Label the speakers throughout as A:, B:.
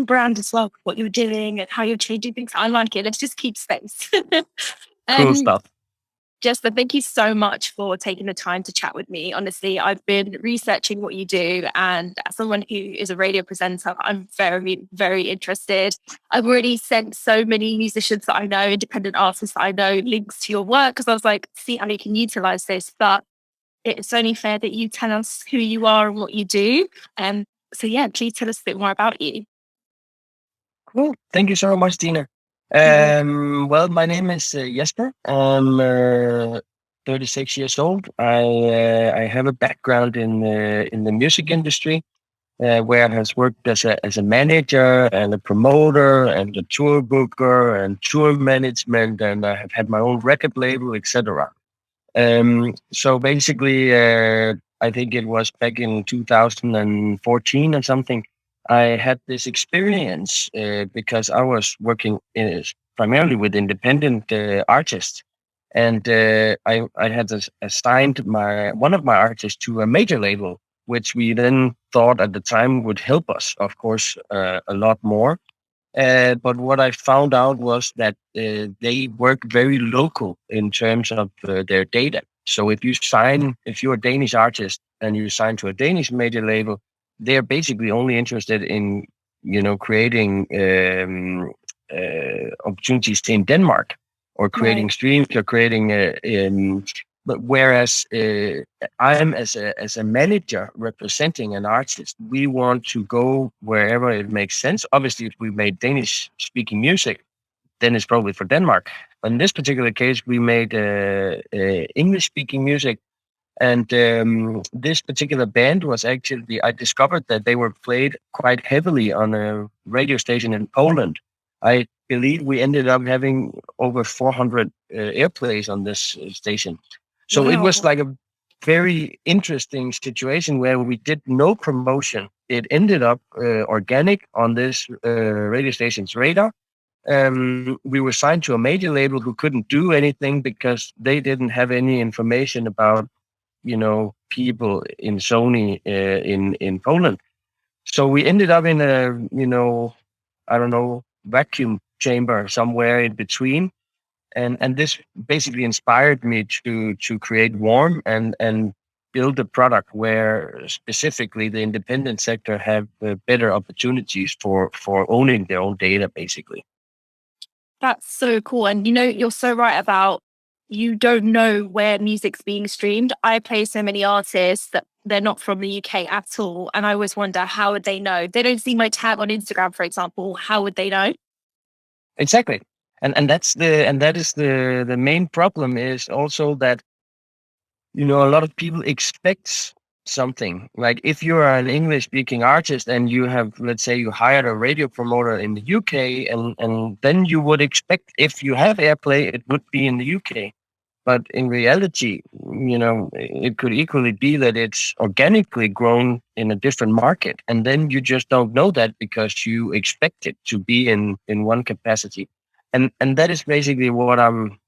A: brand as well, what you're doing and how you're changing things. I like it. Let's just keep space.
B: Cool
A: um,
B: stuff.
A: Jesper, thank you so much for taking the time to chat with me. Honestly, I've been researching what you do, and as someone who is a radio presenter, I'm very, very interested. I've already sent so many musicians that I know, independent artists that I know, links to your work because I was like, see how you can utilize this. But it's only fair that you tell us who you are and what you do. So yeah, please tell us a bit more about you.
B: Cool. Thank you so much, Deana. Well, my name is Jesper. I'm 36 years old. I have a background in the music industry, where I has worked as a manager and a promoter and a tour booker and tour management, and I have had my own record label, etc. So basically, I think it was back in 2014 or something. I had this experience because I was working primarily with independent artists, and I had assigned one of my artists to a major label, which we then thought at the time would help us, of course, a lot more. But what I found out was that they work very local in terms of their data. So if you're a Danish artist and you sign to a Danish major label, they're basically only interested in, creating opportunities in Denmark or creating streams or creating but whereas I am as a manager representing an artist, we want to go wherever it makes sense. Obviously, if we made Danish speaking music, then it's probably for Denmark. But in this particular case, we made English speaking music. And this particular band was actually, I discovered that they were played quite heavily on a radio station in Poland. I believe we ended up having over 400 airplays on this station. So It was like a very interesting situation where we did no promotion. It ended up organic on this radio station's radar. We were signed to a major label who couldn't do anything because they didn't have any information about, people in Sony in Poland. So we ended up in a, I don't know, vacuum chamber somewhere in between. And this basically inspired me to create Warm and build a product where specifically the independent sector have better opportunities for owning their own data, basically.
A: That's so cool. And you're so right about you don't know where music's being streamed. I play so many artists that they're not from the UK at all. And I always wonder, how would they know? They don't see my tag on Instagram, for example. How would they know?
B: Exactly. And that is the main problem is also that, a lot of people expect something. Like if you are an English speaking artist and you have, let's say you hired a radio promoter in the UK, and then you would expect if you have airplay, it would be in the UK. But in reality, it could equally be that it's organically grown in a different market. And then you just don't know that because you expect it to be in one capacity. And that is basically what I'm,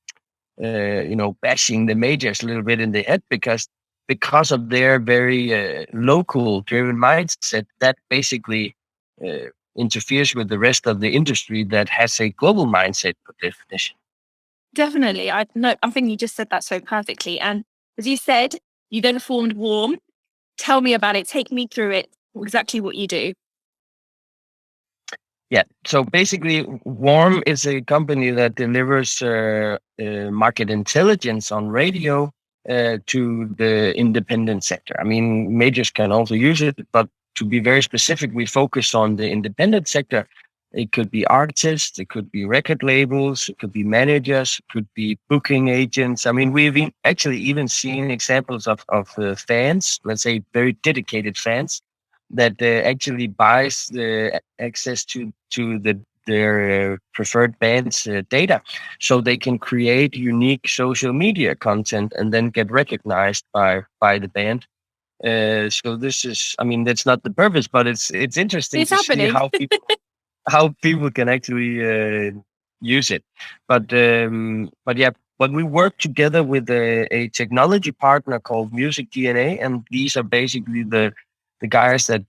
B: bashing the majors a little bit in the head because of their very local driven mindset that basically interferes with the rest of the industry that has a global mindset per definition.
A: Definitely. I think you just said that so perfectly. And as you said, you then formed Warm. Tell me about it. Take me through it. Exactly what you do.
B: Yeah. So basically, Warm is a company that delivers market intelligence on radio to the independent sector. I mean, majors can also use it, but to be very specific, we focus on the independent sector. It could be artists, it could be record labels, it could be managers, it could be booking agents. I mean, we've actually even seen examples of fans, let's say very dedicated fans, that actually buys the access to their preferred band's data, so they can create unique social media content and then get recognized by the band. So this is, I mean, that's not the purpose, but it's interesting to see how people can actually use it. But yeah, but we work together with a technology partner called Music DNA, and these are basically the guys that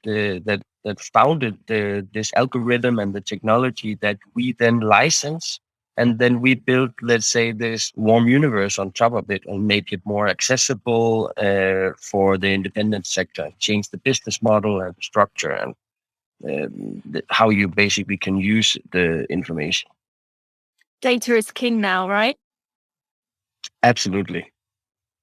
B: that founded this algorithm and the technology that we then license. And then we built, let's say, this warm universe on top of it and make it more accessible for the independent sector, change the business model and the structure and how you basically can use the information.
A: Data is king now, right?
B: Absolutely.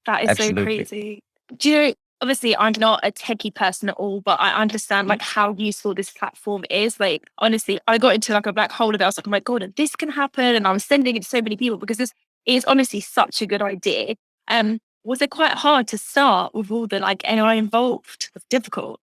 A: That is so crazy. Do you know, obviously I'm not a techie person at all, but I understand like how useful this platform is. Like, honestly, I got into like a black hole of it. I was like, oh my God, and this can happen. And I was sending it to so many people because this is honestly such a good idea. Was it quite hard to start with all the like AI involved? It's difficult.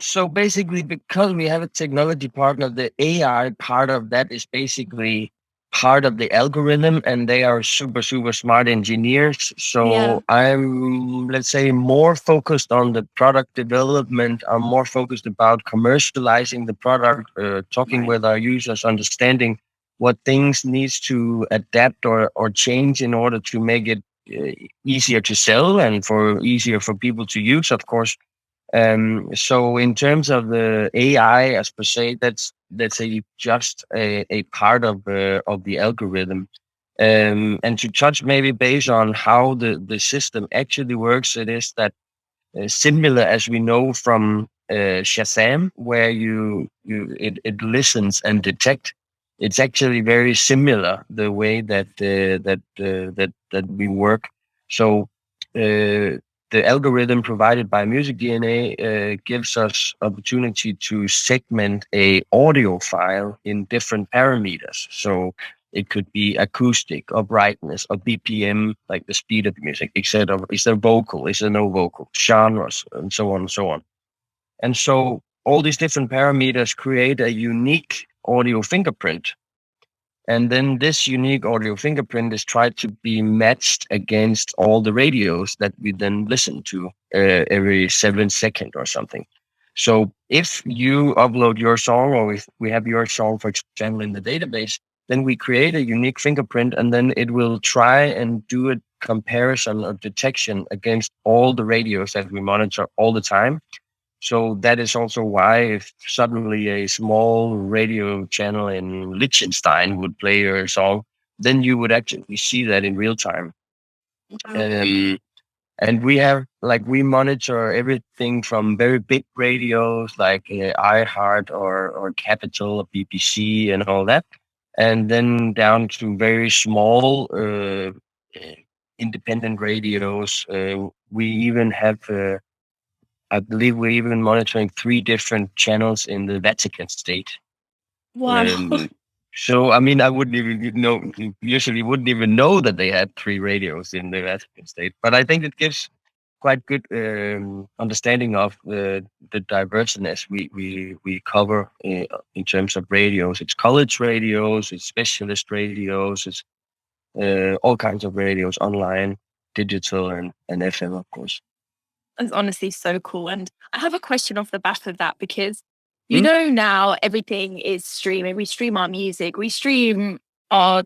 B: So basically, because we have a technology partner, the AI part of that is basically part of the algorithm, and they are super, super smart engineers. So I'm, let's say, more focused on the product development. I'm more focused about commercializing the product, talking with our users, understanding what things needs to adapt or change in order to make it easier to sell and easier for people to use, of course. So in terms of the AI as per se, that's just a part of the algorithm. And to touch maybe based on how the system actually works, it is that similar as we know from Shazam, where it listens and detect. It's actually very similar the way that we work. So the algorithm provided by Music DNA gives us opportunity to segment a audio file in different parameters. So it could be acoustic or brightness or BPM, like the speed of the music, etc. Is there vocal? Is there no vocal? Genres, and so on and so on. And so all these different parameters create a unique audio fingerprint. And then this unique audio fingerprint is tried to be matched against all the radios that we then listen to every 7 seconds or something. So if you upload your song, or if we have your song, for example, in the database, then we create a unique fingerprint, and then it will try and do a comparison or detection against all the radios that we monitor all the time. So that is also why if suddenly a small radio channel in Liechtenstein would play your song, then you would actually see that in real time. And we monitor everything from very big radios like iHeart or Capital or BBC and all that, and then down to very small independent radios. We even have I believe we're even monitoring 3 different channels in the Vatican State.
A: Wow.
B: So, I mean, I wouldn't even know, usually wouldn't even know that they had 3 radios in the Vatican State. But I think it gives quite good understanding of the diverseness we cover in terms of radios. It's college radios, it's specialist radios, it's all kinds of radios, online, digital, and FM, of course.
A: It's honestly so cool. And I have a question off the back of that because now everything is streaming. We stream our music, we stream our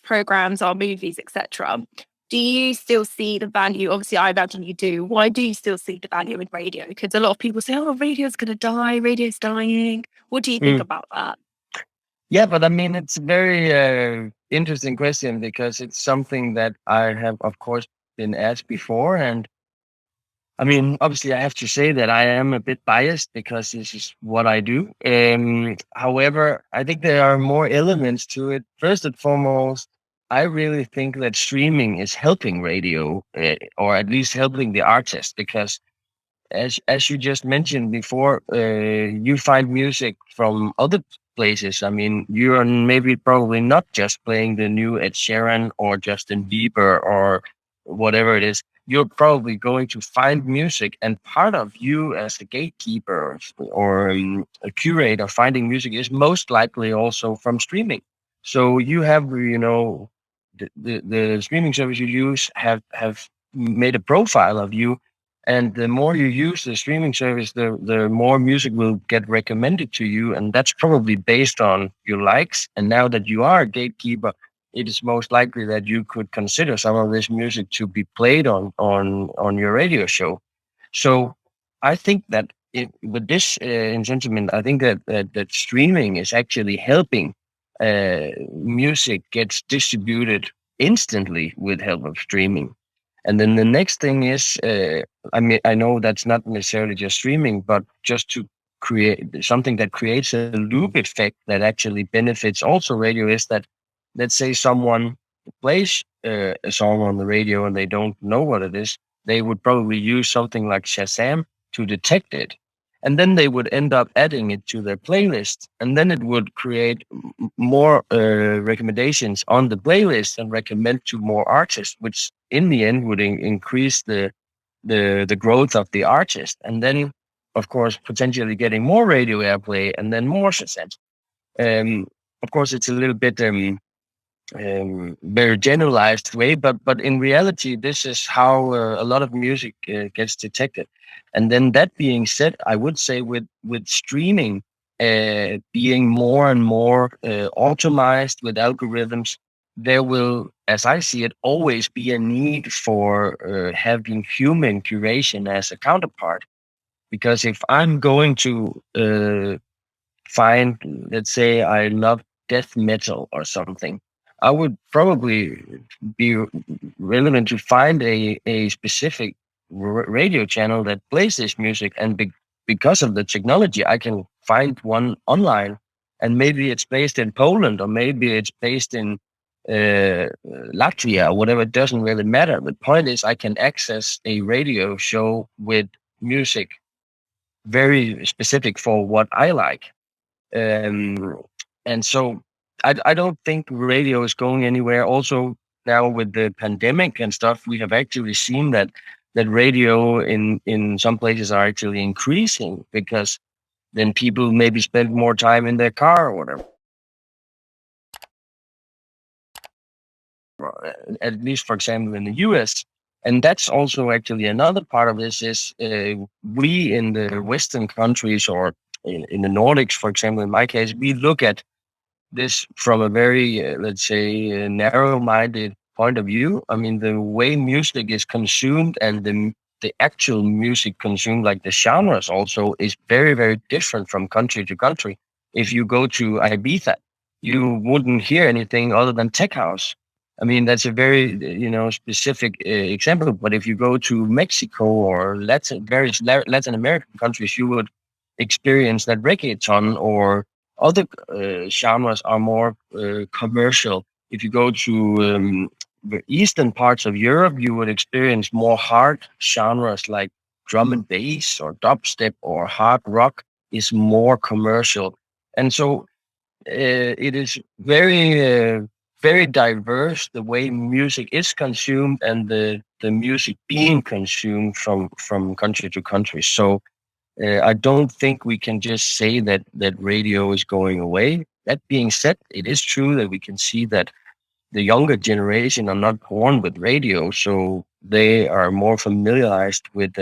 A: programs, our movies, etc. Do you still see the value? Obviously, I imagine you do. Why do you still see the value in radio? Because a lot of people say, "Oh, radio's going to die. Radio's dying." What do you think about that?
B: Yeah, but I mean, it's a very interesting question because it's something that I have, of course, been asked before. And I mean, obviously, I have to say that I am a bit biased because this is what I do. However, I think there are more elements to it. First and foremost, I really think that streaming is helping radio, or at least helping the artist, because as you just mentioned before, you find music from other places. I mean, you are maybe probably not just playing the new Ed Sheeran or Justin Bieber or whatever it is. You're probably going to find music, and part of you as a gatekeeper or a curator finding music is most likely also from streaming. So you have, the streaming service you use have made a profile of you, and the more you use the streaming service, the more music will get recommended to you. And that's probably based on your likes. And now that you are a gatekeeper, it is most likely that you could consider some of this music to be played on your radio show. So I think that with this sentiment, I think that streaming is actually helping music gets distributed instantly with help of streaming. And then the next thing is, I mean, I know that's not necessarily just streaming, but just to create something that creates a loop effect that actually benefits also radio is that, let's say someone plays a song on the radio and they don't know what it is, they would probably use something like Shazam to detect it. And then they would end up adding it to their playlist. And then it would create more recommendations on the playlist and recommend to more artists, which in the end would increase the growth of the artist. And then, of course, potentially getting more radio airplay and then more success. Of course, it's a little bit very generalized way, but in reality, this is how a lot of music gets detected. And then that being said, I would say with streaming being more and more optimized with algorithms, there will, as I see it, always be a need for having human curation as a counterpart. Because if I'm going to find, let's say, I love death metal or something, I would probably be relevant to find a specific radio channel that plays this music. And because of the technology, I can find one online, and maybe it's based in Poland or maybe it's based in Latvia or whatever. It doesn't really matter. The point is, I can access a radio show with music very specific for what I like. Um, and so I don't think radio is going anywhere. Also, now with the pandemic and stuff, we have actually seen that radio in some places are actually increasing, because then people maybe spend more time in their car or whatever. At least, for example, in the US. And that's also actually another part of this is we in the Western countries, or in the Nordics, for example, in my case, we look at this from a very, let's say, narrow-minded point of view. I mean, the way music is consumed and the actual music consumed, like the genres also, is very, very different from country to country. If you go to Ibiza, you wouldn't hear anything other than tech house. I mean, that's a very, specific example. But if you go to Mexico or various Latin American countries, you would experience that reggaeton or other genres are more commercial. If you go to the eastern parts of Europe, you would experience more hard genres like drum and bass or dubstep or hard rock is more commercial. And so it is very diverse, the way music is consumed and the music being consumed from country to country. So I don't think we can just say that radio is going away. That being said, it is true that we can see that the younger generation are not born with radio, so they are more familiarized with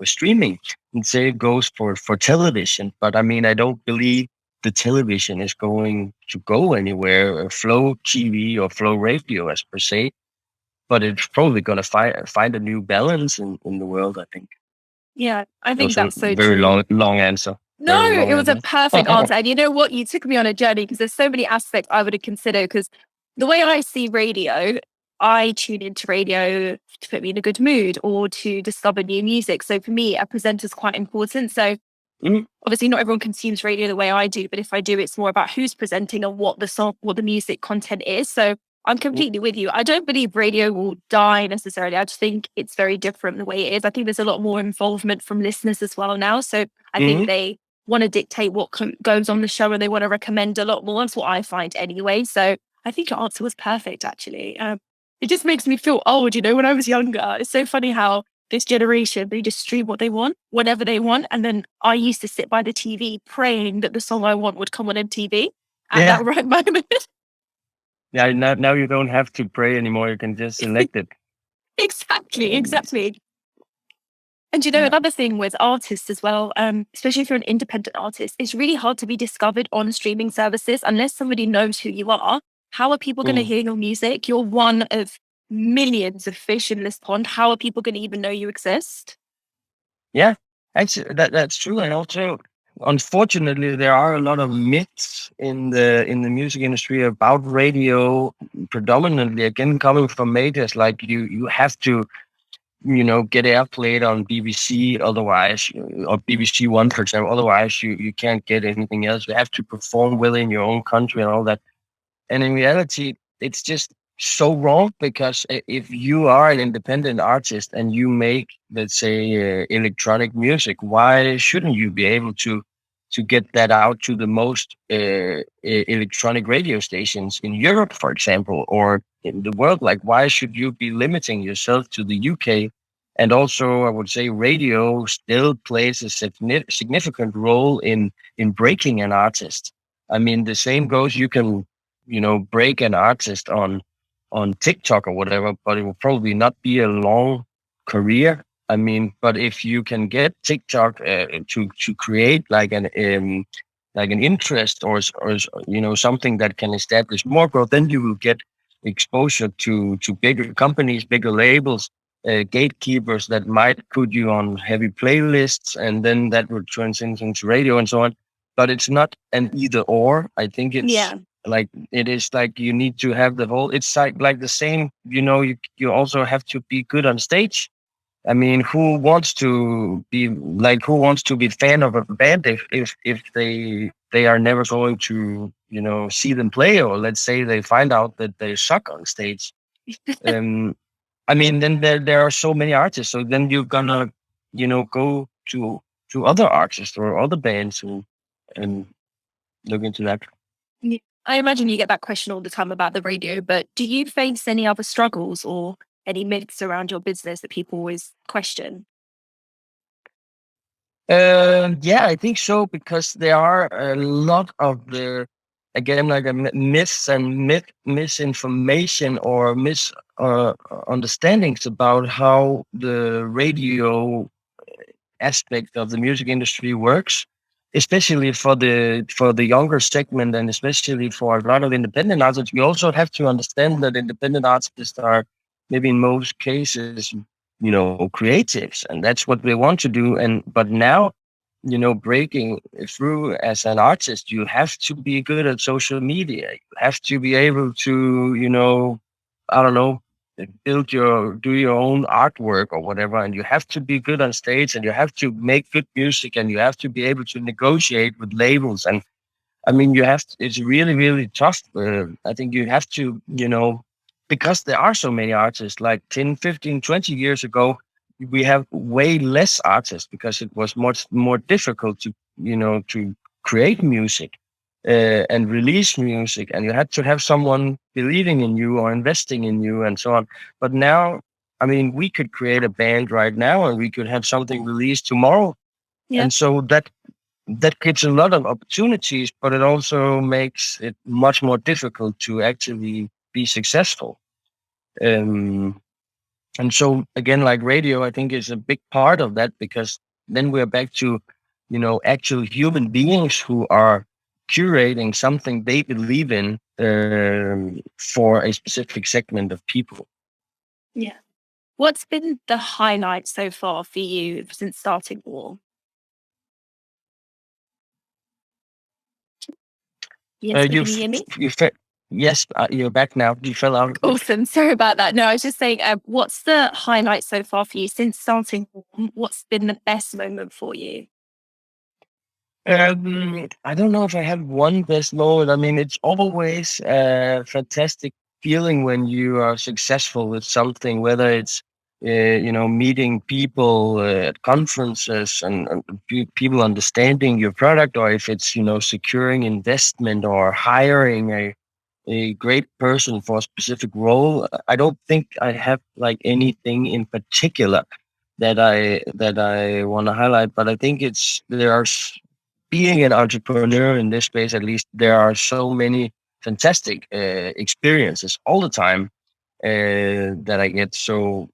B: streaming. And say it goes for television, but I mean, I don't believe the television is going to go anywhere, or Flow TV or Flow Radio as per se, but it's probably going to find a new balance in the world, I think.
A: Yeah, I
B: That
A: think
B: was a
A: that's so
B: very
A: true.
B: long answer.
A: No,
B: Very long
A: it was a
B: answer.
A: perfect answer. And you know what? You took me on a journey, because there's so many aspects I would have considered. Because the way I see radio, I tune into radio to put me in a good mood or to discover new music. So for me, a presenter is quite important. So
B: Mhm.
A: obviously not everyone consumes radio the way I do, but if I do, it's more about who's presenting and what the song, what the music content is. So I'm completely with you. I don't believe radio will die necessarily. I just think it's very different the way it is. I think there's a lot more involvement from listeners as well now. So I think
B: Mhm.
A: they want to dictate what goes on the show, and they want to recommend a lot more. That's what I find anyway. So I think your answer was perfect, actually. It just makes me feel old, when I was younger. It's so funny how this generation, they just stream what they want, whenever they want. And then I used to sit by the TV praying that the song I want would come on MTV at that
B: Yeah.
A: right moment.
B: Yeah. Now you don't have to pray anymore. You can just select it.
A: Exactly. And
B: Yeah.
A: another thing with artists as well, especially if you're an independent artist, it's really hard to be discovered on streaming services unless somebody knows who you are. How are people going to
B: Mm.
A: hear your music? You're one of millions of fish in this pond. How are people going to even know you exist?
B: Yeah. Actually, that's true, and also, unfortunately, there are a lot of myths in the music industry about radio, predominantly again coming from majors. Like you have to, get airplayed on BBC, otherwise, or BBC One, for example. Otherwise, you can't get anything else. You have to perform well in your own country and all that. And in reality, it's just so wrong, because if you are an independent artist and you make, let's say, electronic music, why shouldn't you be able to get that out to the most electronic radio stations in Europe, for example, or in the world? Like, why should you be limiting yourself to the UK? And also, I would say radio still plays a significant role in breaking an artist. I mean, the same goes. You can break an artist on TikTok or whatever, but it will probably not be a long career. I mean, but if you can get TikTok to create like an interest, or something that can establish more growth, then you will get exposure to bigger companies, bigger labels, gatekeepers that might put you on heavy playlists, and then that would transition into radio and so on. But it's not an either or. I think it's
A: Yeah.
B: like, it is like you need to have the whole. It's like the same. You also have to be good on stage. I mean, who wants to be fan of a band if they are never going to see them play, or let's say they find out that they suck on stage. Um, I mean, then there are so many artists. So then you're gonna go to other artists or other bands who and look into that.
A: Yeah. I imagine you get that question all the time about the radio, but do you face any other struggles or any myths around your business that people always question?
B: Yeah, I think so, because there are a lot of again, like myths and misinformation or understandings about how the radio aspect of the music industry works, especially for the younger segment, and especially for a lot of independent artists. We also have to understand that independent artists are maybe in most cases, creatives, and that's what they want to do. But now, breaking through as an artist, you have to be good at social media. You have to be able to, I don't know, do your own artwork or whatever, and you have to be good on stage, and you have to make good music, and you have to be able to negotiate with labels. And I mean, it's really, really tough. I think you have to, because there are so many artists. Like 10, 15, 20 years ago, we have way less artists, because it was much more difficult to create music and release music, and you had to have someone believing in you or investing in you and so on. But now, I mean, we could create a band right now, and we could have something released tomorrow.
A: Yeah.
B: And so that gives a lot of opportunities, but it also makes it much more difficult to actually be successful. Um, and so again, like radio, I think is a big part of that, because then we're back to, actual human beings who are curating something they believe in for a specific segment of people.
A: Yeah. What's been the highlight so far for you since starting War? Yes,
B: You,
A: can you hear me?
B: yes, you're back now. You fell out.
A: Awesome. Sorry about that. No, I was just saying, what's the highlight so far for you since starting War? What's been the best moment for you?
B: I don't know if I have one best moment. I mean, it's always a fantastic feeling when you are successful with something, whether it's meeting people at conferences, and people understanding your product, or if it's securing investment or hiring a great person for a specific role. I don't think I have like anything in particular that I want to highlight, but I think being an entrepreneur in this space, at least, there are so many fantastic experiences all the time that I get. So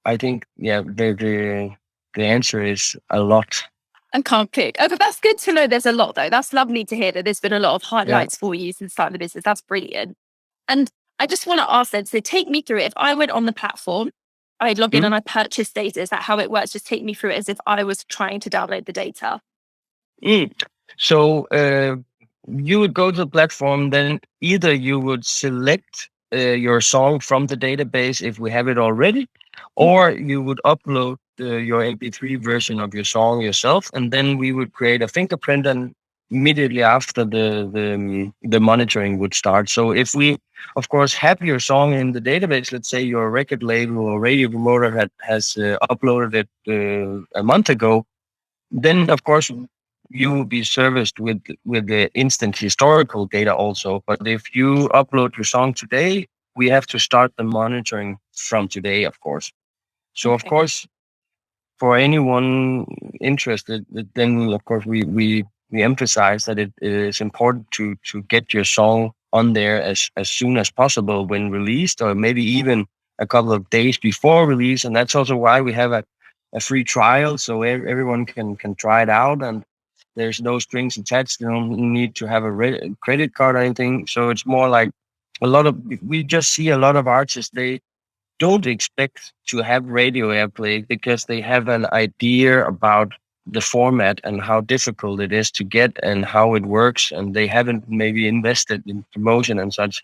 B: I think, yeah, the answer is a lot.
A: I can't pick. Oh, but that's good to know there's a lot, though. That's lovely to hear that there's been a lot of
B: Yeah.
A: highlights for you since starting the business. That's brilliant. And I just want to ask then, so take me through it. If I went on the platform I log in
B: Hmm?
A: and I purchase data. Is that how it works? Just take me through it as if I was trying to download the data.
B: Mm. So you would go to the platform, then either you would select your song from the database if we have it already, or you would upload your MP3 version of your song yourself, and then we would create a fingerprint, and immediately after the monitoring would start. So if we, of course, have your song in the database, let's say your record label or radio promoter has uploaded it a month ago, then of course you will be serviced with the instant historical data also. But if you upload your song today, we have to start the monitoring from today, of course. So of
A: Okay.
B: course, for anyone interested, then of course we emphasize that it is important to get your song on there as soon as possible when released, or maybe even a couple of days before release. And that's also why we have a free trial, so everyone can try it out, and there's no strings attached. You don't need to have a credit card or anything. So it's more like we just see a lot of artists, they don't expect to have radio airplay because they have an idea about the format and how difficult it is to get and how it works, and they haven't maybe invested in promotion and such.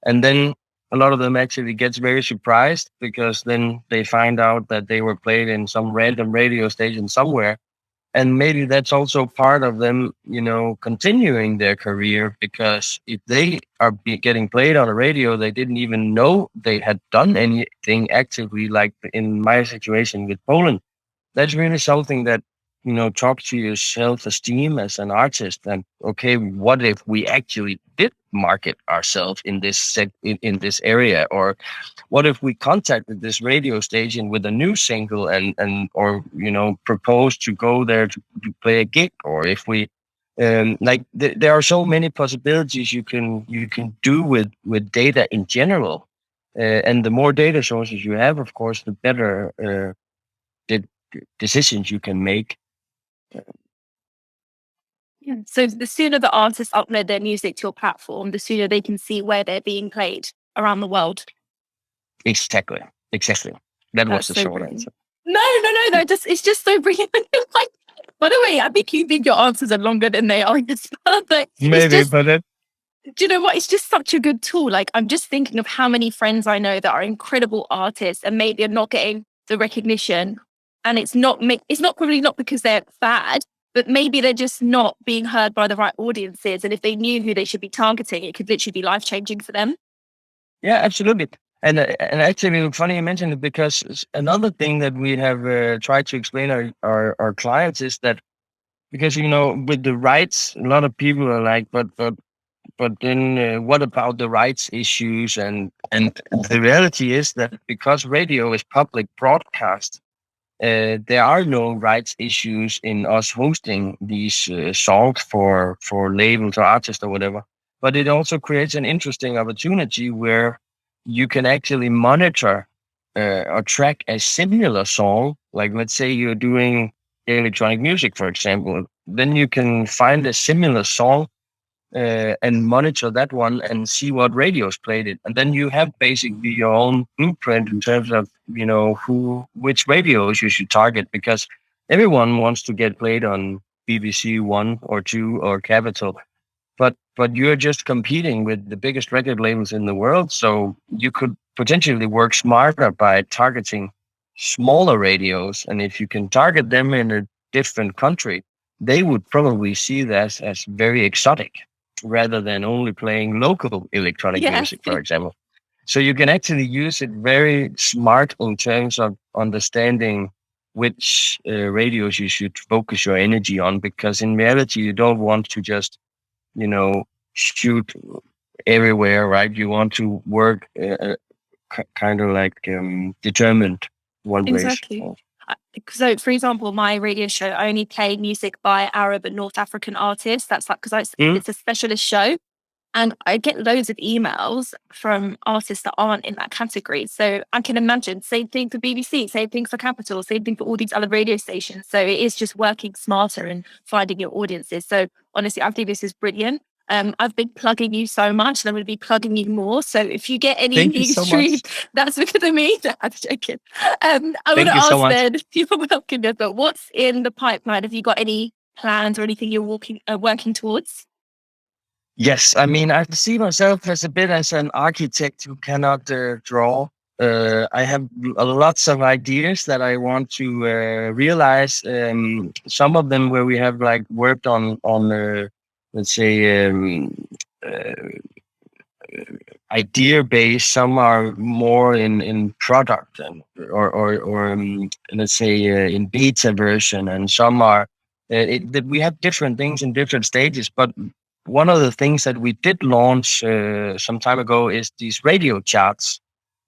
B: And then a lot of them actually gets very surprised because then they find out that they were played in some random radio station somewhere. And maybe that's also part of them, continuing their career, because if they are getting played on a radio, they didn't even know they had done anything actively, like in my situation with Poland. That's really something that, talk to your self-esteem as an artist. And okay, what if we actually did market ourselves in in this area? Or what if we contacted this radio station with a new single and or propose to go there to play a gig? Or if we there are so many possibilities you can do with data in general, and the more data sources you have, of course, the better the decisions you can make.
A: Yeah. So the sooner the artists upload their music to your platform, the sooner they can see where they're being played around the world.
B: Exactly. That was
A: That's
B: the
A: so
B: short
A: brilliant.
B: answer.
A: No. It's just so brilliant. Like, by the way, I think you think your answers are longer than they are. But it's
B: Maybe,
A: just,
B: but it.
A: do you know what? It's just such a good tool. Like, I'm just thinking of how many friends I know that are incredible artists and maybe are not getting the recognition. And it's not probably not because they're bad, but maybe they're just not being heard by the right audiences. And if they knew who they should be targeting, it could literally be life-changing for them.
B: Yeah, absolutely. And actually, funny you mentioned it, because another thing that we have tried to explain our clients is that, because with the rights, a lot of people are like, but then what about the rights issues? And the reality is that because radio is public broadcast, there are no rights issues in us hosting these songs for labels or artists or whatever. But it also creates an interesting opportunity where you can actually monitor or track a similar song. Like, let's say you're doing electronic music, for example, then you can find a similar song and monitor that one and see what radios played it. And then you have basically your own blueprint in terms of, which radios you should target, because everyone wants to get played on BBC One or Two or Capital. But you're just competing with the biggest record labels in the world. So you could potentially work smarter by targeting smaller radios. And if you can target them in a different country, they would probably see that as very exotic, rather than only playing local electronic
A: Yeah.
B: music, for example. So you can actually use it very smart in terms of understanding which radios you should focus your energy on, because in reality, you don't want to just, shoot everywhere, right? You want to work kind of like determined one place.
A: Exactly. So, for example, my radio show, I only play music by Arab and North African artists. That's like, because
B: Mm.
A: it's a specialist show. And I get loads of emails from artists that aren't in that category. So I can imagine, same thing for BBC, same thing for Capital, same thing for all these other radio stations. So it is just working smarter and finding your audiences. So honestly, I think this is brilliant. I've been plugging you so much, and I'm going to be plugging you more. So if you get any
B: Thank you
A: new
B: so
A: stream,
B: much.
A: that's because of me. No, I'm joking. I want
B: Thank
A: to
B: you so
A: ask
B: much.
A: then, you're welcome, but what's in the pipeline? Have you got any plans or anything you're working towards?
B: Yes, I mean, I see myself as a bit as an architect who cannot draw. I have lots of ideas that I want to realize. Some of them where we have like worked on let's say uh, idea based. Some are more in product and or let's say in beta version, and some are that we have different things in different stages. But one of the things that we did launch some time ago is these radio charts.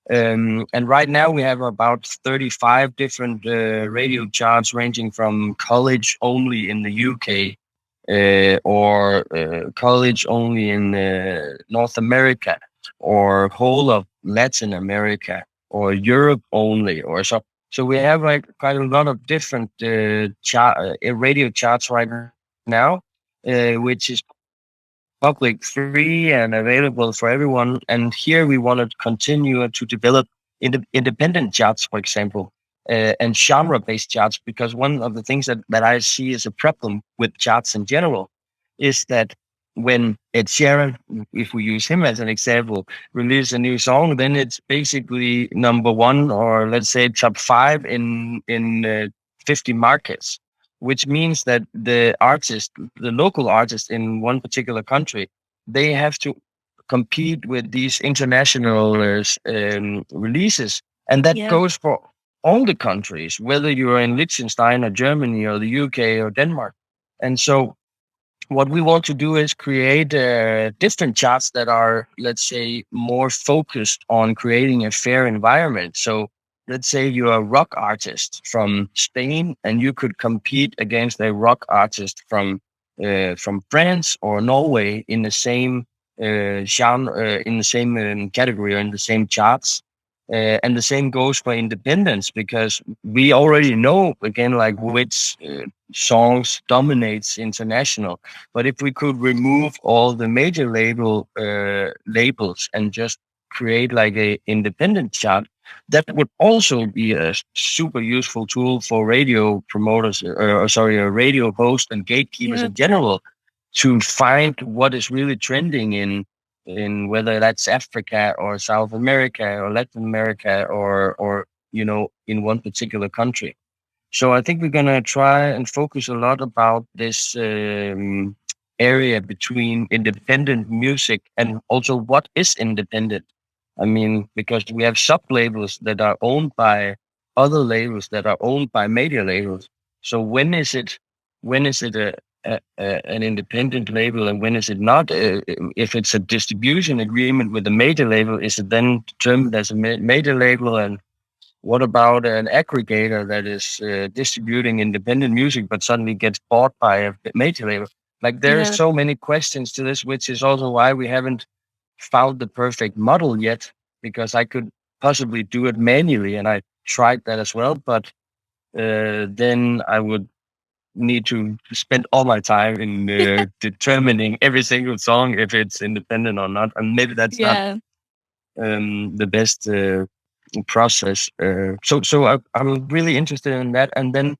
B: And right now we have about 35 different radio charts ranging from college only in the UK or college only in North America or whole of Latin America or Europe only or so. So we have like quite a lot of different radio charts right now, which is public, free, and available for everyone. And here we want to continue to develop independent charts, for example, and genre-based charts, because one of the things that I see as a problem with charts in general is that when Ed Sheeran, if we use him as an example, release a new song, then it's basically number one or let's say top five in 50 markets, which means that the local artist in one particular country, they have to compete with these international releases. And that goes for all the countries, whether you're in Liechtenstein or Germany or the UK or Denmark. And so what we want to do is create different charts that are, let's say, more focused on creating a fair environment. So let's say you're a rock artist from Spain and you could compete against a rock artist from France or Norway in the same genre, in the same category or in the same charts. And the same goes for independence, because we already know, again, like which songs dominates international. But if we could remove all the major labels and just create like a independent chart, that would also be a super useful tool for radio promoters, radio hosts and gatekeepers in general, to find what is really trending in whether that's Africa or South America or Latin America or in one particular country. So I think we're gonna try and focus a lot about this area between independent music and also what is independent. I mean, because we have sub labels that are owned by other labels that are owned by major labels. So when is it an independent label and when is it not? If it's a distribution agreement with a major label, is it then determined as a major label? And what about an aggregator that is distributing independent music but suddenly gets bought by a major label? Like there are so many questions to this, which is also why we haven't found the perfect model yet, because I could possibly do it manually, and I tried that as well. But then I would need to spend all my time in determining every single song if it's independent or not, and maybe that's not the best process. I'm really interested in that. And then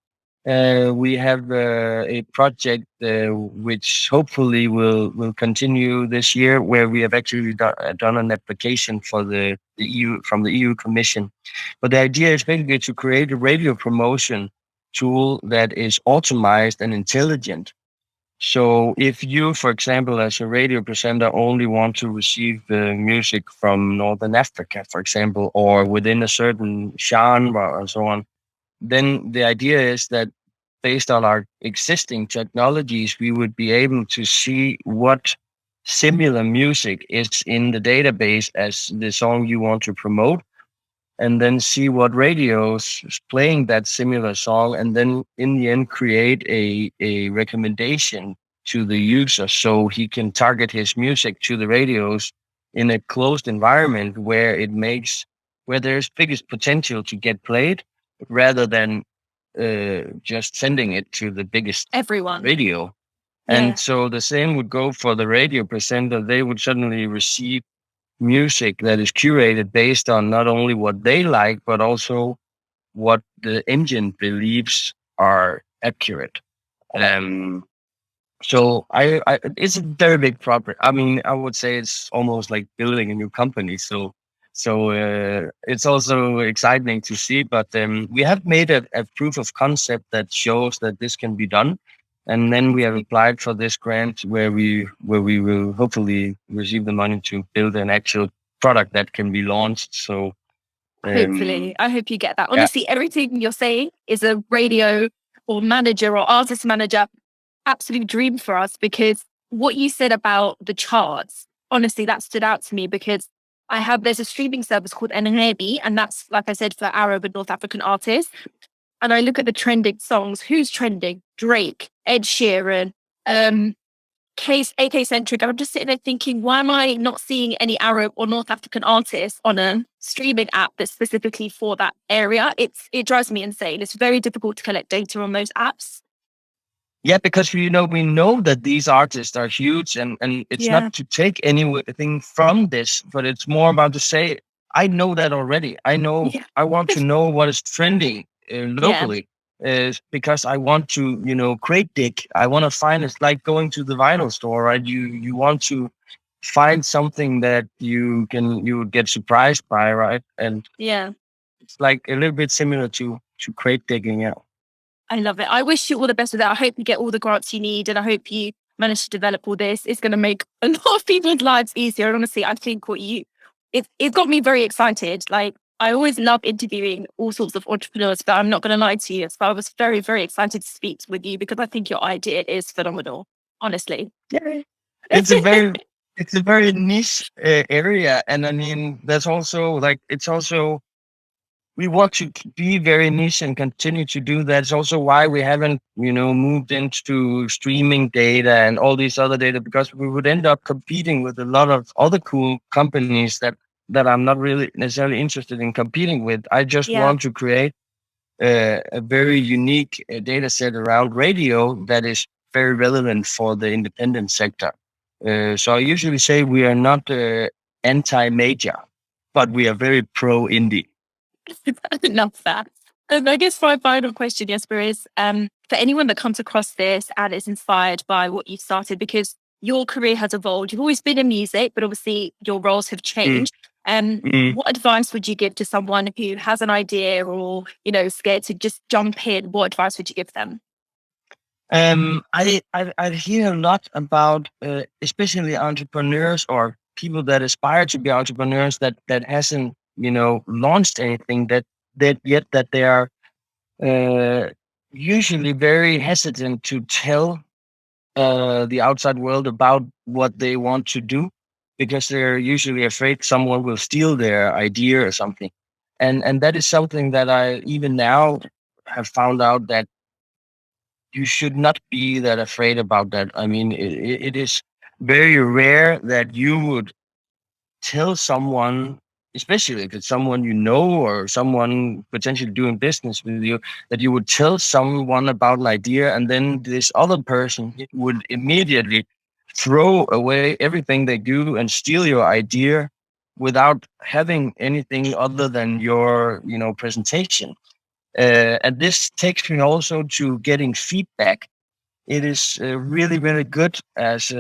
B: we have a project which hopefully will continue this year, where we have actually done an application for the EU from the EU Commission. But the idea is basically to create a radio promotion tool that is optimized and intelligent. So if you, for example, as a radio presenter, only want to receive the music from Northern Africa, for example, or within a certain genre and so on, then the idea is that based on our existing technologies, we would be able to see what similar music is in the database as the song you want to promote, and then see what radios is playing that similar song, and then in the end create a recommendation to the user so he can target his music to the radios in a closed environment where there's biggest potential to get played, rather than just sending it to the biggest
A: everyone
B: radio. And
A: Yeah.
B: so the same would go for the radio presenter. They would suddenly receive music that is curated based on not only what they like, but also what the engine believes are accurate. Um, so it's a very big problem. I mean, I would say it's almost like building a new company. So it's also exciting to see. But we have made a proof of concept that shows that this can be done, and then we have applied for this grant where we will hopefully receive the money to build an actual product that can be launched. So
A: Hopefully, I hope you get that.
B: yeah,
A: Honestly, everything you're saying is a radio or manager or artist manager absolute dream for us, because what you said about the charts, honestly, that stood out to me because there's a streaming service called Indi, and that's, like I said, for Arab and North African artists. And I look at the trending songs. Who's trending? Drake, Ed Sheeran, Case AK Centric. I'm just sitting there thinking, why am I not seeing any Arab or North African artists on a streaming app that's specifically for that area? It drives me insane. It's very difficult to collect data on those apps.
B: yeah, because we know that these artists are huge, and it's
A: Yeah.
B: not to take anything from this, but it's more about to say, I know that already.
A: Yeah.
B: I want to know what is trending
A: Yeah.
B: locally, because I want to crate dig. I want to find. It's like going to the vinyl store, right? You want to find something that you would get surprised by, right? And
A: Yeah.
B: it's like a little bit similar to crate digging. Yeah.
A: I love it. I wish you all the best with that. I hope you get all the grants you need, and I hope you manage to develop all this. It's going to make a lot of people's lives easier. And honestly, I think it got me very excited. Like, I always love interviewing all sorts of entrepreneurs, but I'm not going to lie to you. So I was very, very excited to speak with you because I think your idea is phenomenal, honestly.
B: Yeah. It's a very niche area, and I mean that's also like it's also we want to be very niche and continue to do that. It's also why we haven't moved into streaming data and all these other data, because we would end up competing with a lot of other cool companies that I'm not really necessarily interested in competing with. I just
A: Yeah.
B: want to create a very unique data set around radio that is very relevant for the independent sector. So I usually say we are not anti-major, but we are very pro-indie.
A: I love that. And I guess my final question, Jesper, is for anyone that comes across this and is inspired by what you've started, because your career has evolved. You've always been in music, but obviously your roles have changed. What advice would you give to someone who has an idea or, scared to just jump in? What advice would you give them?
B: I hear a lot about especially entrepreneurs or people that aspire to be entrepreneurs that hasn't launched anything that they are usually very hesitant to tell the outside world about what they want to do, because they're usually afraid someone will steal their idea or something. And that is something that I even now have found out that you should not be that afraid about that. I mean, it is very rare that you would tell someone, especially if it's someone you know or someone potentially doing business with you, that you would tell someone about an idea and then this other person would immediately throw away everything they do and steal your idea without having anything other than your presentation. And this takes me also to getting feedback. It is really, really good as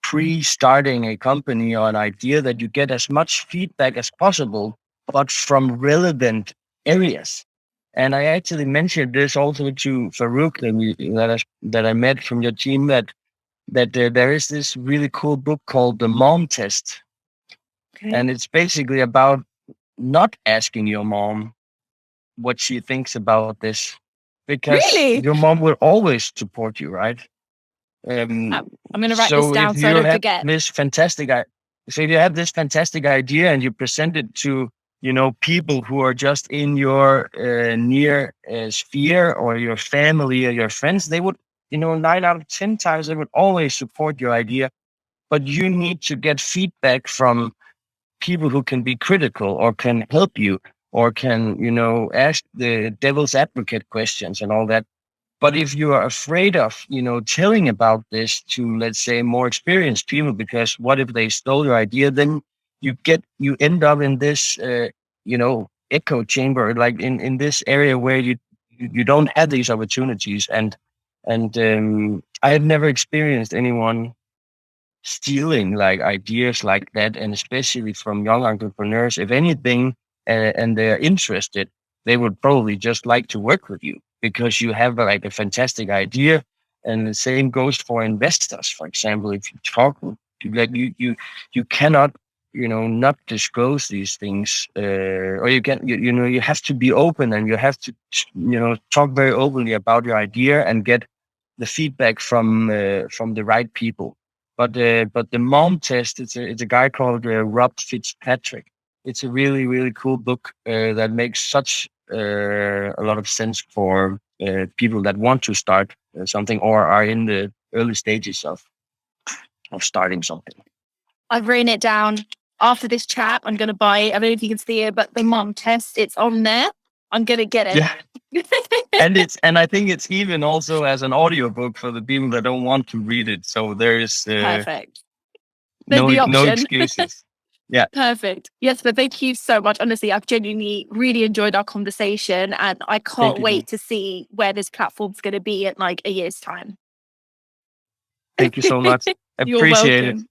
B: pre-starting a company or an idea, that you get as much feedback as possible, but from relevant areas. And I actually mentioned this also to Farouk that I met from your team, that there is this really cool book called The Mom Test, and it's basically about not asking your mom what she thinks about this, because
A: Really?
B: your mom will always support you, right?
A: I'm going to write this
B: So
A: down
B: if
A: so I
B: you
A: don't
B: have
A: forget.
B: this fantastic, so if you have this fantastic idea and you present it to, people who are just in your near sphere, or your family or your friends, they would, 9 out of 10 times, they would always support your idea. But you need to get feedback from people who can be critical or can help you or can, ask the devil's advocate questions and all that. But if you are afraid of, telling about this to, let's say, more experienced people, because what if they stole your idea? Then you end up in this, echo chamber, like in this area where you don't have these opportunities. And I have never experienced anyone stealing like ideas like that, and especially from young entrepreneurs. If anything, and they're interested, they would probably just like to work with you because you have like a fantastic idea. And the same goes for investors. For example, if you talk like you cannot not disclose these things, or you have to be open, and you have to talk very openly about your idea and get the feedback from the right people. But the mom test, it's a guy called Rob Fitzpatrick. It's a really, really cool book that makes such a lot of sense for people that want to start something or are in the early stages of starting something.
A: I've written it down. After this chat, I'm going to buy it. I don't know if you can see it, but the mom test, it's on there. I'm going to get it.
B: Yeah. And I think it's even also as an audiobook for the people that don't want to read it. So there's
A: perfect.
B: No excuses. Yeah.
A: Perfect. Yes, but thank you so much. Honestly, I've genuinely really enjoyed our conversation, and I can't wait to see where this platform's going to be in like a year's time.
B: Thank you so much.
A: You're welcome.